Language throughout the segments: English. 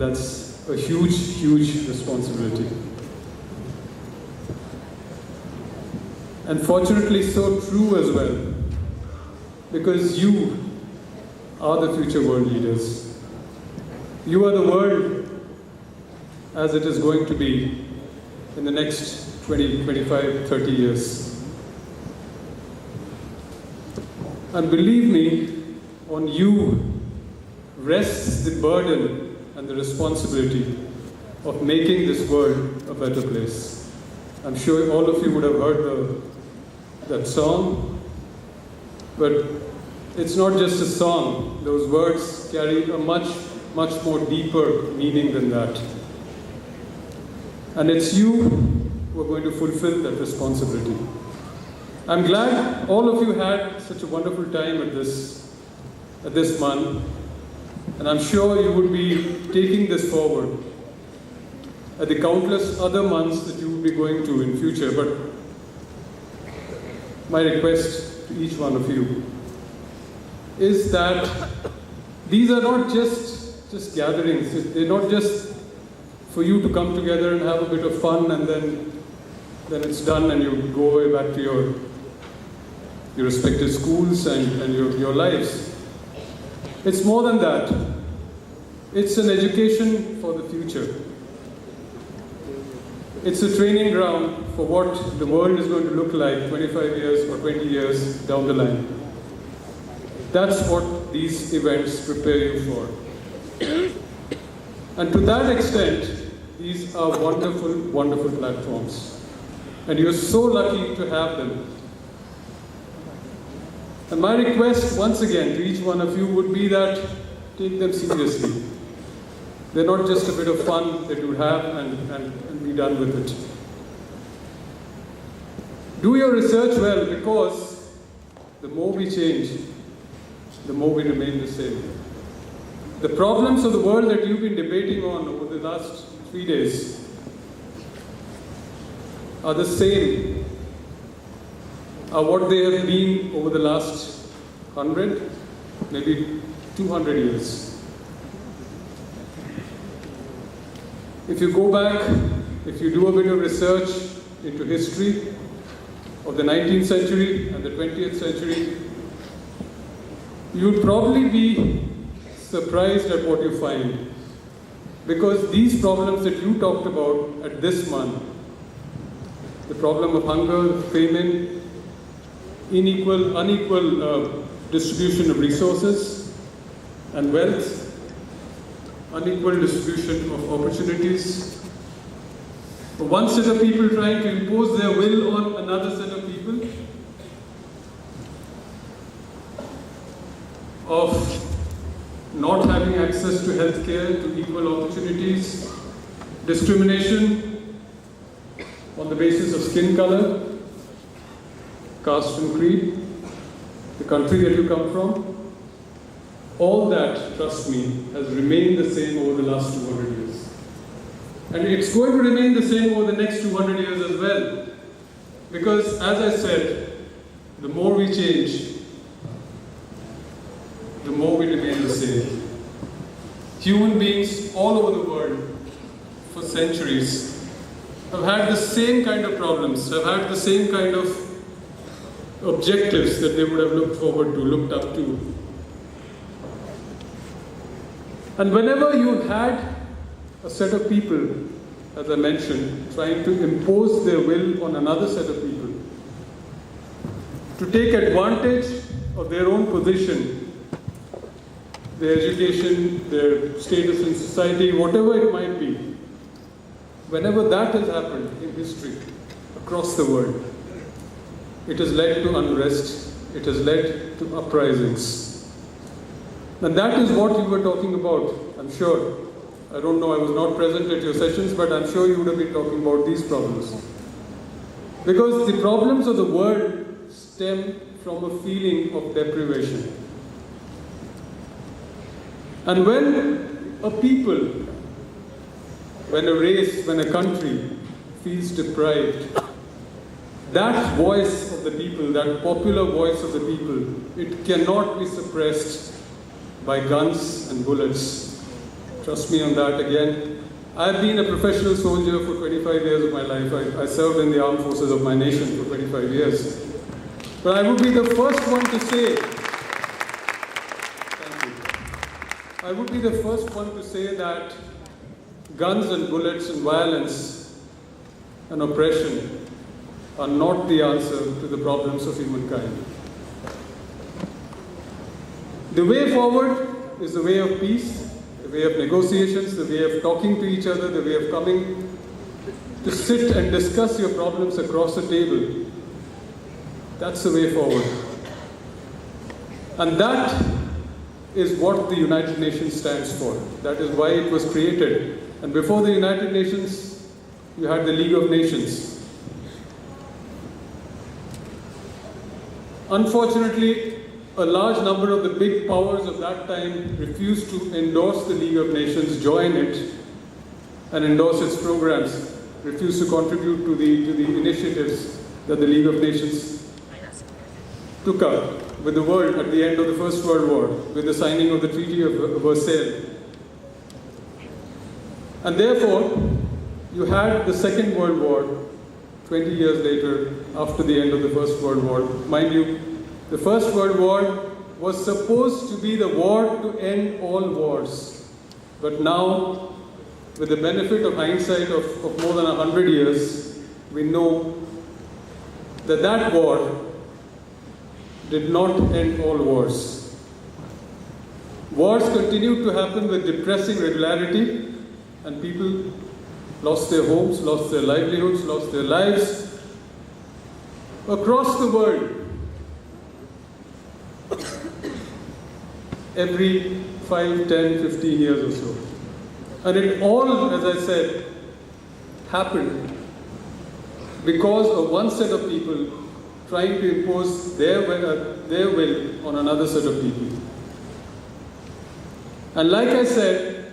And that's a huge, huge responsibility. And fortunately so true as well, because you are the future world leaders. You are the world as it is going to be in the next 20, 25, 30 years. And believe me, on you rests the burden and the responsibility of making this world a better place. I'm sure all of you would have heard that song, but it's not just a song. Those words carry a much, much more deeper meaning than that. And it's you who are going to fulfill that responsibility. I'm glad all of you had such a wonderful time at this MUN, and I'm sure you would be taking this forward at the countless other MUNs that you will be going to in future. But my request to each one of you is that these are not just gatherings. They're not just for you to come together and have a bit of fun and then it's done and you go away back to your respective schools and your lives. It's more than that. It's an education for the future. It's a training ground for what the world is going to look like 25 years or 20 years down the line. That's what these events prepare you for. And to that extent, these are wonderful, wonderful platforms. And you're so lucky to have them. And my request, once again, to each one of you would be that take them seriously. They're not just a bit of fun that you have and be done with it. Do your research well, because the more we change, the more we remain the same. The problems of the world that you've been debating on over the last 3 days are the same, are what they have been over the last 100, maybe 200 years. If you go back, if you do a bit of research into history of the 19th century and the 20th century, you would probably be surprised at what you find. Because these problems that you talked about at this MUN, the problem of hunger, famine, unequal distribution of resources and wealth, unequal distribution of opportunities, one set of people trying to impose their will on another set of people, of not having access to healthcare, to equal opportunities, discrimination on the basis of skin color, caste and creed, the country that you come from. All that, trust me, has remained the same over the last 200 years. And it's going to remain the same over the next 200 years as well. Because, as I said, the more we change, the more we remain the same. Human beings all over the world for centuries have had the same kind of problems, have had the same kind of objectives that they would have looked forward to, looked up to. And whenever you had a set of people, as I mentioned, trying to impose their will on another set of people, to take advantage of their own position, their education, their status in society, whatever it might be, whenever that has happened in history across the world, it has led to unrest, it has led to uprisings. And that is what you were talking about, I'm sure. I don't know, I was not present at your sessions, but I'm sure you would have been talking about these problems. Because the problems of the world stem from a feeling of deprivation. And when a people, when a race, when a country feels deprived, that voice of the people, that popular voice of the people, it cannot be suppressed by guns and bullets. Trust me on that again. I've been a professional soldier for 25 years of my life. I served in the armed forces of my nation for 25 years. But I would be the first one to say, thank you. I would be the first one to say that guns and bullets and violence and oppression are not the answer to the problems of humankind. The way forward is the way of peace, the way of negotiations, the way of talking to each other, the way of coming to sit and discuss your problems across the table. That's the way forward. And that is what the United Nations stands for. That is why it was created. And before the United Nations, you had the League of Nations. Unfortunately, a large number of the big powers of that time refused to endorse the League of Nations, join it, and endorse its programs, refused to contribute to the initiatives that the League of Nations took up with the world at the end of the First World War, with the signing of the Treaty of Versailles. And therefore, you had the Second World War 20 years later, after the end of the First World War. Mind you, the First World War was supposed to be the war to end all wars. But now, with the benefit of hindsight of more than 100 years, we know that that war did not end all wars. Wars continued to happen with depressing regularity, and people lost their homes, lost their livelihoods, lost their lives across the world. Every 5, 10, 15 years or so. And it all, as I said, happened because of one set of people trying to impose their will on another set of people. And like I said,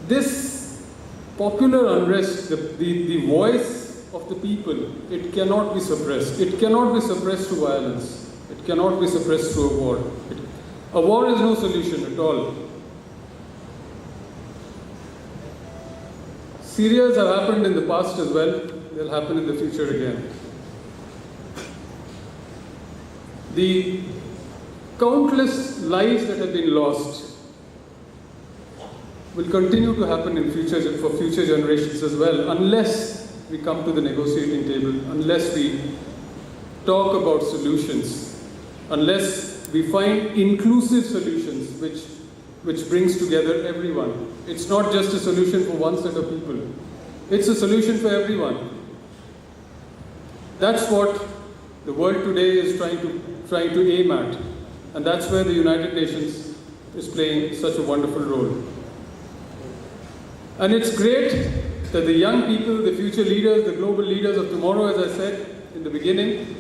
this popular unrest, the voice of the people, it cannot be suppressed. It cannot be suppressed through violence. It cannot be suppressed through a war. A war is no solution at all. Serials have happened in the past as well. They'll happen in the future again. The countless lives that have been lost will continue to happen in for future generations as well, unless we come to the negotiating table, unless we talk about solutions, unless we find inclusive solutions which brings together everyone. It's not just a solution for one set of people. It's a solution for everyone. That's what the world today is trying to aim at. And that's where the United Nations is playing such a wonderful role. And it's great that the young people, the future leaders, the global leaders of tomorrow, as I said in the beginning,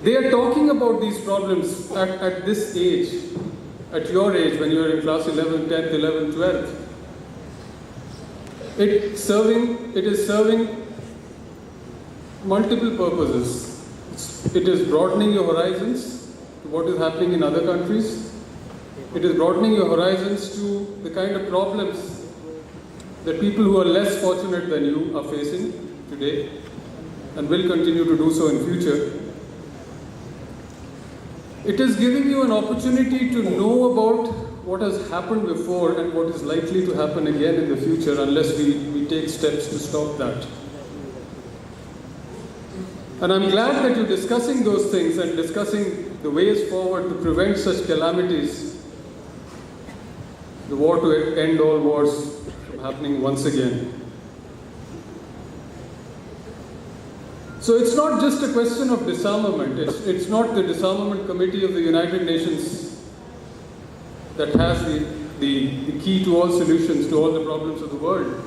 they are talking about these problems at this age, at your age, when you're in class 11, 10th, 11th, 12th. It is serving multiple purposes. It is broadening your horizons to what is happening in other countries. It is broadening your horizons to the kind of problems that people who are less fortunate than you are facing today and will continue to do so in future. It is giving you an opportunity to know about what has happened before and what is likely to happen again in the future unless we take steps to stop that. And I'm glad that you're discussing those things and discussing the ways forward to prevent such calamities, the war to end all wars from happening once again. So it's not just a question of disarmament. It's not the Disarmament Committee of the United Nations that has the key to all solutions to all the problems of the world.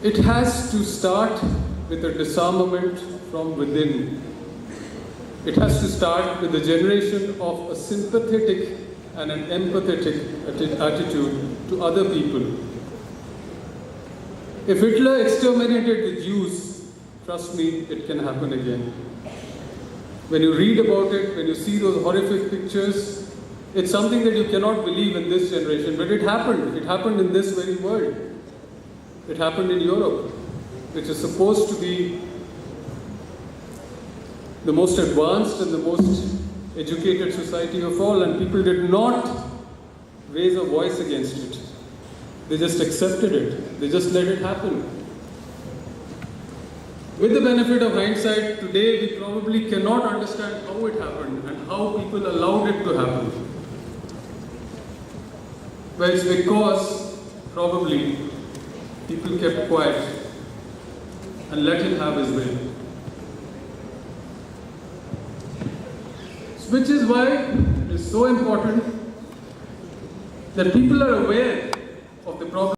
It has to start with a disarmament from within. It has to start with the generation of a sympathetic and an empathetic attitude to other people. If Hitler exterminated the Jews, trust me, it can happen again. When you read about it, when you see those horrific pictures, it's something that you cannot believe in this generation, but it happened. It happened in this very world. It happened in Europe, which is supposed to be the most advanced and the most educated society of all, and people did not raise a voice against it. They just accepted it. They just let it happen. With the benefit of hindsight, today we probably cannot understand how it happened and how people allowed it to happen. Well, it's because probably people kept quiet and let him have his way. Which is why it is so important that people are aware of the problem.